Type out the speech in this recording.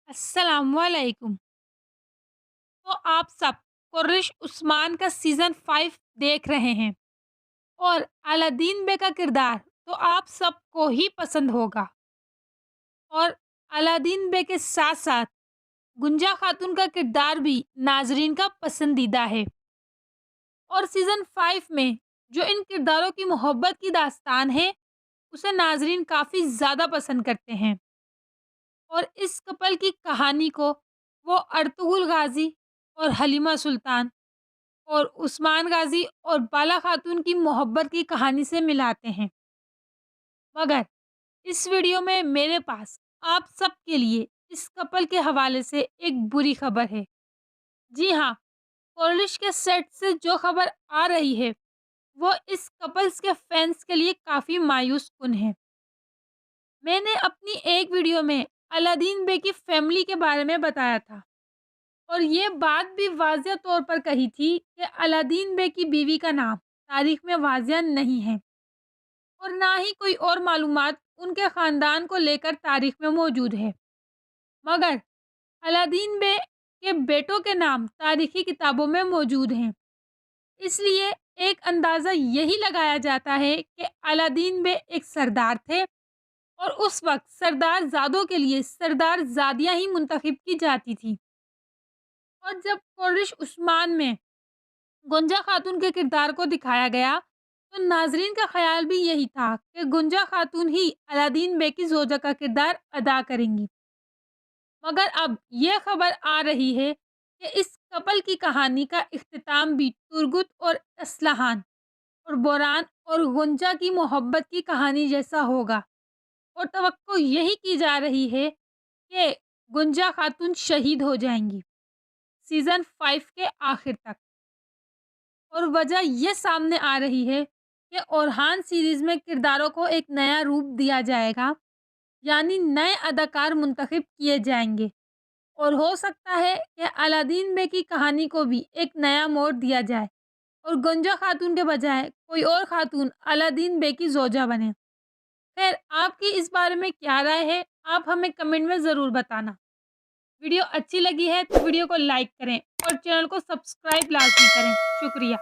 अस्सलाम वालेकुम। तो आप सब कुर्रिश उस्मान का सीज़न 5 देख रहे हैं और अलादीन बे का किरदार तो आप सबको ही पसंद होगा और अलादीन बे के साथ-साथ गुंजा खातून का किरदार भी नाज़रीन का पसंदीदा है और सीज़न 5 में जो इन किरदारों की मोहब्बत की दास्तान है, उसे नाज़रीन काफ़ी ज़्यादा पसंद करते हैं और इस कपल की कहानी को वो अर्तुगरुल गाज़ी और हलीमा सुल्तान और उस्मान गाज़ी और बाला खातून की मोहब्बत की कहानी से मिलाते हैं। मगर इस वीडियो में मेरे पास आप सबके लिए इस कपल के हवाले से एक बुरी खबर है। जी हाँ, कॉलिश के सेट से जो खबर आ रही है, वो इस कपल्स के फैंस के लिए काफ़ी मायूस कुन है। मैंने अपनी एक वीडियो में अलादीन बे की फैमिली के बारे में बताया था और ये बात भी वाज़िया तौर पर कही थी कि अलादीन बे की बीवी का नाम तारीख में वाज़िया नहीं है और ना ही कोई और मालूमात उनके ख़ानदान को लेकर तारीख में मौजूद है। मगर अलादीन बे के बेटों के नाम तारीख़ी किताबों में मौजूद हैं। इसलिए एक अंदाज़ा यही लगाया जाता है कि अलादीन बे एक सरदार थे और उस वक़्त सरदार ज़ादों के लिए सरदार ज़ादियाँ ही मुंतखब की जाती थी और जब कोरिश उस्मान में गुंजा खातून के किरदार को दिखाया गया, तो नाज़रीन का ख़्याल भी यही था कि गुंजा खातून ही अलादीन बे की ज़ोजा का किरदार अदा करेंगी। मगर अब ये खबर आ रही है कि इस कपल की कहानी का इख्तिताम भी तुरगुत और असलहान और बोरान और गुंजा की मोहब्बत की कहानी जैसा होगा और तवक्को यही की जा रही है कि गुंजा खातून शहीद हो जाएँगी सीज़न 5 के आखिर तक। और वजह ये सामने आ रही है कि ओरहान सीरीज़ में किरदारों को एक नया रूप दिया जाएगा, यानी नए अदाकार मुंतखब किए जाएँगे और हो सकता है कि अलादीन बे की कहानी को भी एक नया मोड़ दिया जाए और गुंजा खातून के बजाय कोई और खातून अलादीन बे की ज़ोजा बने। खैर, आपकी इस बारे में क्या राय है? आप हमें कमेंट में ज़रूर बताना। वीडियो अच्छी लगी है तो वीडियो को लाइक करें और चैनल को सब्सक्राइब लाज़मी करें। शुक्रिया।